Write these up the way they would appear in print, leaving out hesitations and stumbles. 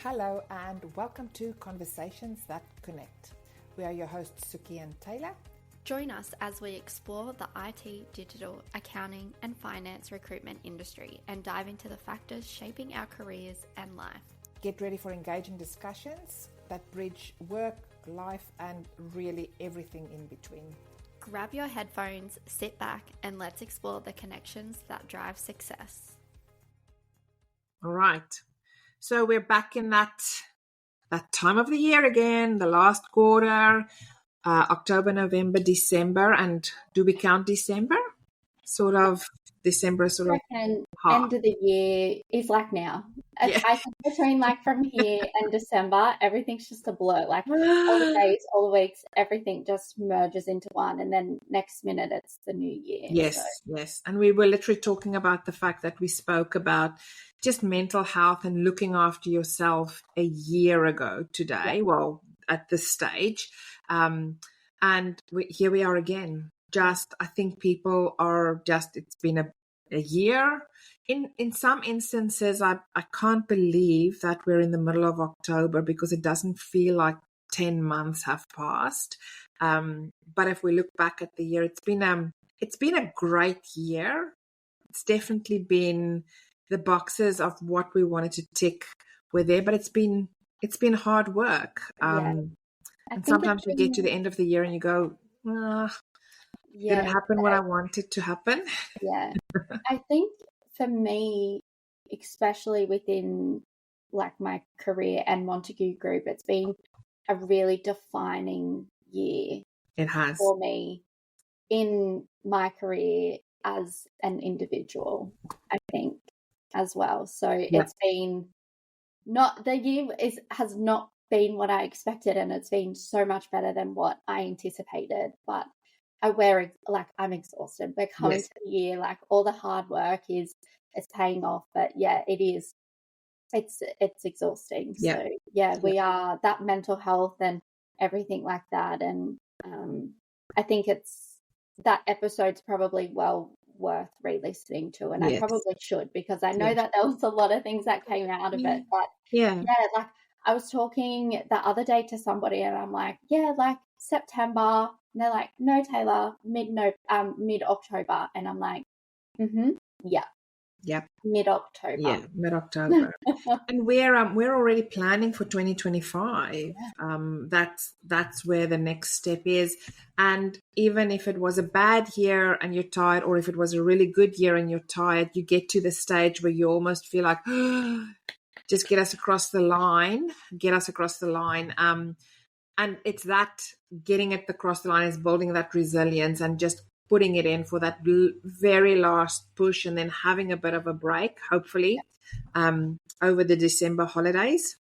Hello and welcome to Conversations That Connect. We are your hosts Suki and Taylor. Join us as we explore the IT, digital, accounting and finance recruitment industry and dive into the factors shaping our careers and life. Get ready for engaging discussions that bridge work, life and really everything in between. Grab your headphones, sit back and let's explore the connections that drive success. All right. So we're back in that time of the year again, the last quarter, October, November, December. And do we count December? December sort of hard. End of the year is like now. Yeah. I think between like from here and December, everything's just a blur. Like all the days, all the weeks, everything just merges into one. And then next minute it's the new year. Yes. And we were literally talking about the fact that we spoke about just mental health and looking after yourself a year ago today. Yeah. Well, at this stage. And here we are again. I think people are it's been a year. In some instances, I can't believe that we're in the middle of October because it doesn't feel like 10 months have passed. But if we look back at the year, it's been a great year. It's definitely been the boxes of what we wanted to tick were there, but it's been hard work. And sometimes we get to the end of the year and you go, didn't happen what I wanted to happen. Yeah. I think for me, especially within like my career and Montague Group, it's been a really defining year. It has. For me in my career as an individual, I think, as well. So It's been the year has not been what I expected, and it's been so much better than what I anticipated. But I'm exhausted. We're coming to the year, like all the hard work is paying off. But yeah, it is. It's exhausting. Yeah. So we are that mental health and everything like that. And I think that episode's probably well worth re-listening to, and I probably should, because I know that there was a lot of things that came out of it. But like I was talking the other day to somebody and I'm like, like September. And they're like, no, Taylor, mid-October. And I'm like, Yep. Mid-October. Yeah, mid-October. And we're already planning for 2025. That's where the next step is. And even if it was a bad year and you're tired, or if it was a really good year and you're tired, you get to the stage where you almost feel like, just get us across the line. And it's that getting it across the line is building that resilience and just putting it in for that very last push, and then having a bit of a break, hopefully, over the December holidays.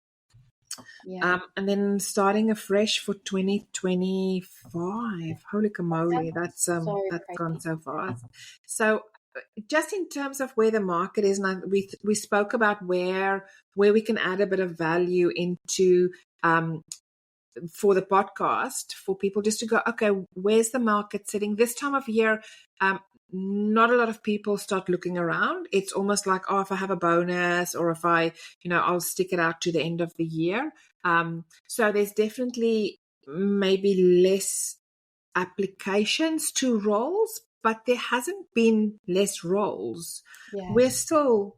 Yeah. And then starting afresh for 2025. Holy camoly, that's gone so fast. So just in terms of where the market is, and we spoke about where we can add a bit of value into for the podcast, for people just to go, okay, where's the market sitting this time of year? Not a lot of people start looking around. It's almost like, if I have a bonus, or if I'll stick it out to the end of the year. So there's definitely maybe less applications to roles, but there hasn't been less roles. Yeah. We're still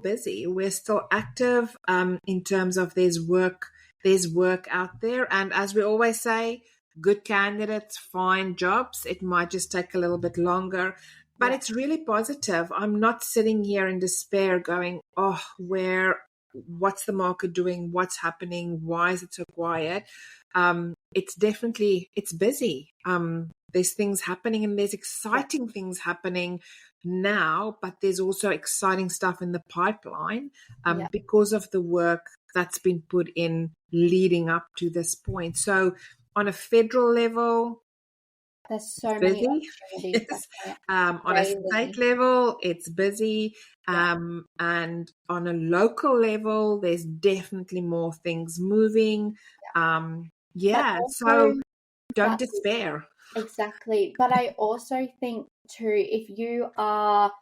busy. We're still active in terms of there's work out there. And as we always say, good candidates find jobs. It might just take a little bit longer, but it's really positive. I'm not sitting here in despair going, what's the market doing? What's happening? Why is it so quiet? It's busy. There's things happening, and there's exciting things happening now, but there's also exciting stuff in the pipeline because of the work that's been put in leading up to this point. So on a federal level, there's so many opportunities. On a state level, it's busy. And on a local level, there's definitely more things moving. So don't despair. Exactly. But I also think too, if you are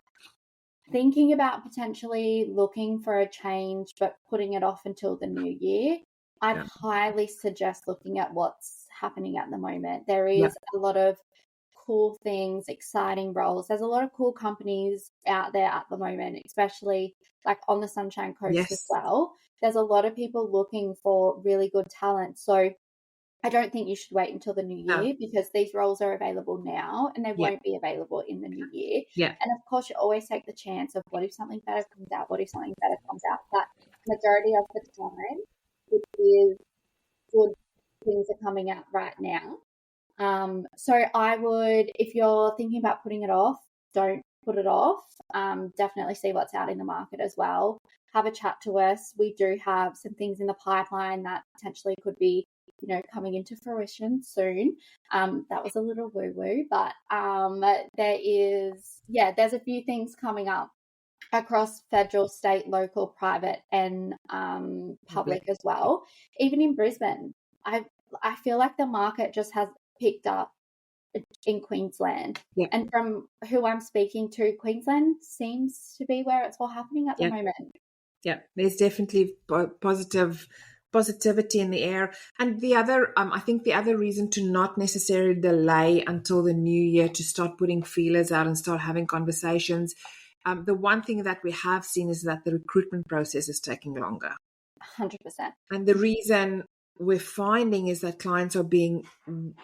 thinking about potentially looking for a change but putting it off until the new year, I'd highly suggest looking at what's happening at the moment. There is a lot of cool things, exciting roles. There's a lot of cool companies out there at the moment, especially like on the Sunshine Coast as well. There's a lot of people looking for really good talent. So I don't think you should wait until the new year because these roles are available now and they won't be available in the new year. And of course, you always take the chance of what if something better comes out? What if something better comes out? But majority of the time, it is good things are coming out right now. So I would, if you're thinking about putting it off, don't put it off. Definitely see what's out in the market as well. Have a chat to us. We do have some things in the pipeline that potentially could be, coming into fruition soon. That was a little woo-woo, but there's a few things coming up across federal, state, local, private, and public as well. Even in Brisbane, I feel like the market just has picked up in Queensland. And from who I'm speaking to, Queensland seems to be where it's all happening at the moment. There's definitely positivity in the air. And the other, I think the other reason to not necessarily delay until the new year to start putting feelers out and start having conversations, the one thing that we have seen is that the recruitment process is taking longer. 100%. And the reason we're finding is that clients are being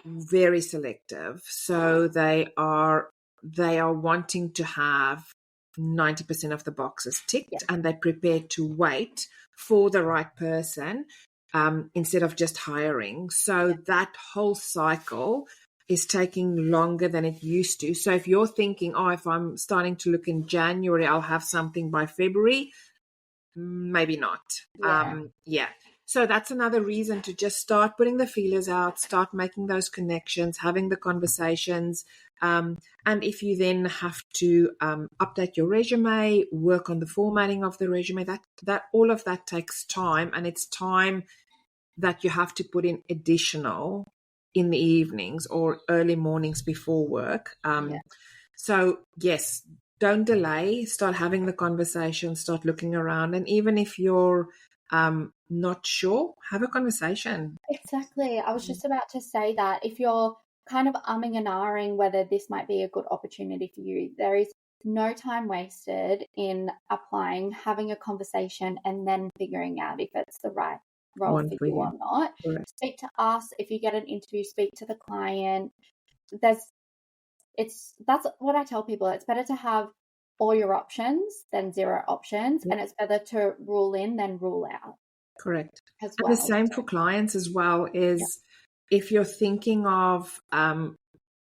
very selective. So they are wanting to have 90% of the boxes ticked and they're prepared to wait for the right person instead of just hiring. So that whole cycle is taking longer than it used to. So if you're thinking, if I'm starting to look in January, I'll have something by February, maybe not. So that's another reason to just start putting the feelers out, start making those connections, having the conversations. And if you then have to update your resume, work on the formatting of the resume, that all of that takes time, and it's time that you have to put in additional in the evenings or early mornings before work. So yes, don't delay, start having the conversation, start looking around. And even if you're not sure, have a conversation. Exactly. I was just about to say that if you're kind of umming and ahhing whether this might be a good opportunity for you, there is no time wasted in applying, having a conversation, and then figuring out if it's the right role for you or not. Correct. Speak to us. If you get an interview, speak to the client. That's what I tell people. It's better to have all your options than zero options, and it's better to rule in than rule out. Correct. And the same for clients as well is if you're thinking of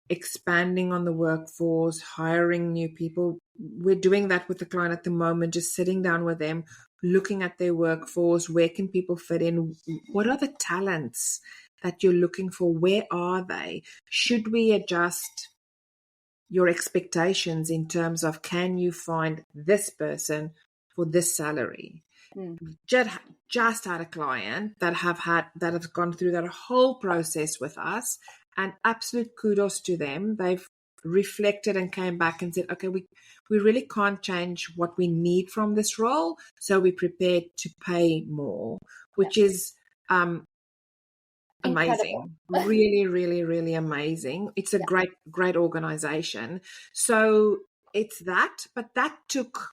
expanding on the workforce, hiring new people, we're doing that with the client at the moment, just sitting down with them, looking at their workforce, where can people fit in, what are the talents that you're looking for, where are they, should we adjust your expectations in terms of can you find this person for this salary? Just had a client that have gone through that whole process with us, and absolute kudos to them. They've reflected and came back and said, okay, we really can't change what we need from this role, so we're prepared to pay more, which is amazing. Really, really, really amazing. It's a great organization. So it's that, but that took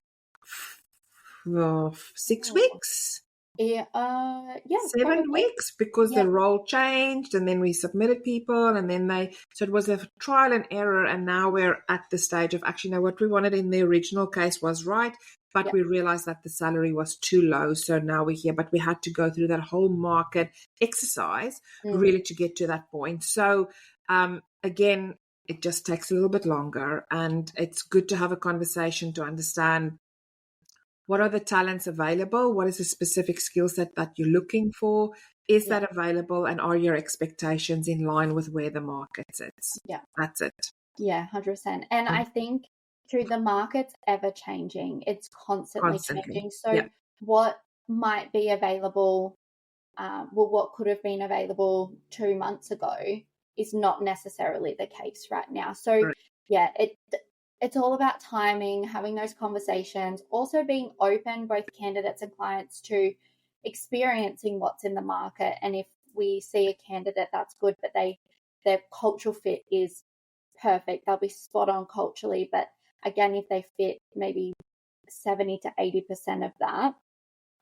6 weeks. 7 weeks, because the role changed and then we submitted people and then so it was a trial and error, and now we're at the stage of actually, what we wanted in the original case was right, but we realized that the salary was too low, so now we're here. But we had to go through that whole market exercise really to get to that point. So again, it just takes a little bit longer, and it's good to have a conversation to understand what are the talents available, what is the specific skill set that you're looking for, is that available, and are your expectations in line with where the market sits? That's it. 100%. And I think through the market's ever changing, it's constantly changing. So what might be available, what could have been available 2 months ago is not necessarily the case right now. So it's all about timing, having those conversations, also being open, both candidates and clients, to experiencing what's in the market. And if we see a candidate that's good, but their cultural fit is perfect, they'll be spot on culturally. But again, if they fit maybe 70 to 80% of that,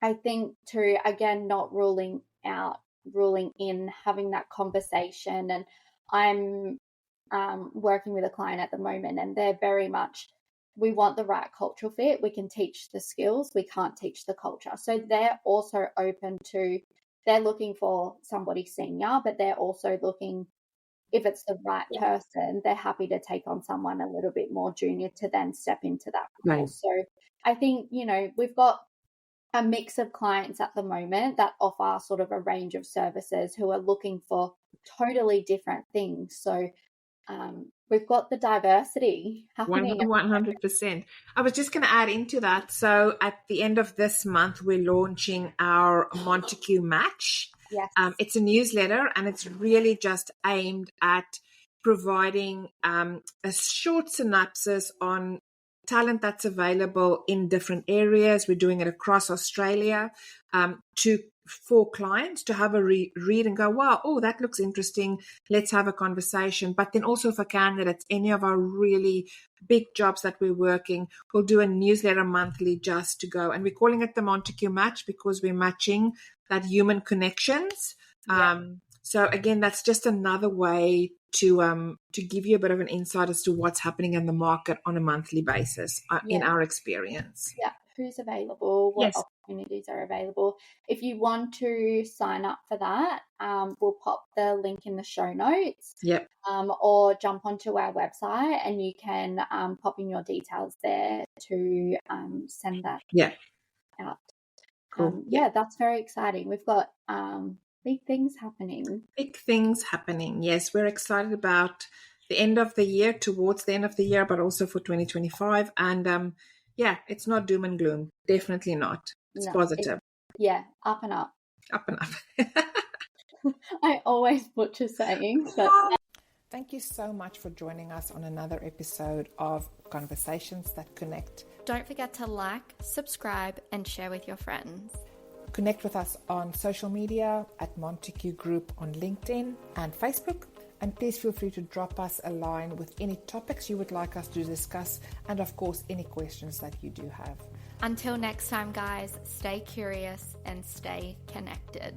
I think to, again, not ruling out, ruling in, having that conversation. And I'm working with a client at the moment, and they're very much, we want the right cultural fit. We can teach the skills, we can't teach the culture. So they're also open to, they're looking for somebody senior, but they're also looking, if it's the right person, they're happy to take on someone a little bit more junior to then step into that role. Right. So I think, we've got a mix of clients at the moment that offer sort of a range of services who are looking for totally different things. So we've got the diversity happening. 100%. I was just going to add into that. So at the end of this month, we're launching our Montague Match. Yes. It's a newsletter, and it's really just aimed at providing a short synopsis on talent that's available in different areas. We're doing it across Australia for clients to have a read and go, wow, that looks interesting. Let's have a conversation. But then also for candidates, any of our really big jobs that we're working, we'll do a newsletter monthly just to go. And we're calling it the Montague Match because we're matching that human connections. Yeah. So again, that's just another way to give you a bit of an insight as to what's happening in the market on a monthly basis in our experience. Yeah. Who's available, what opportunities are available. If you want to sign up for that, we'll pop the link in the show notes. Yep. Or jump onto our website and you can pop in your details there to send that out. Cool. That's very exciting. We've got big things happening. Big things happening. Yes, we're excited about the end of the year, towards the end of the year, but also for 2025. And it's not doom and gloom. Definitely not. It's positive. Up and up. Up and up. I always butcher sayings. But... Thank you so much for joining us on another episode of Conversations That Connect. Don't forget to like, subscribe, and share with your friends. Connect with us on social media at Montague Group on LinkedIn and Facebook. And please feel free to drop us a line with any topics you would like us to discuss, and of course, any questions that you do have. Until next time, guys, stay curious and stay connected.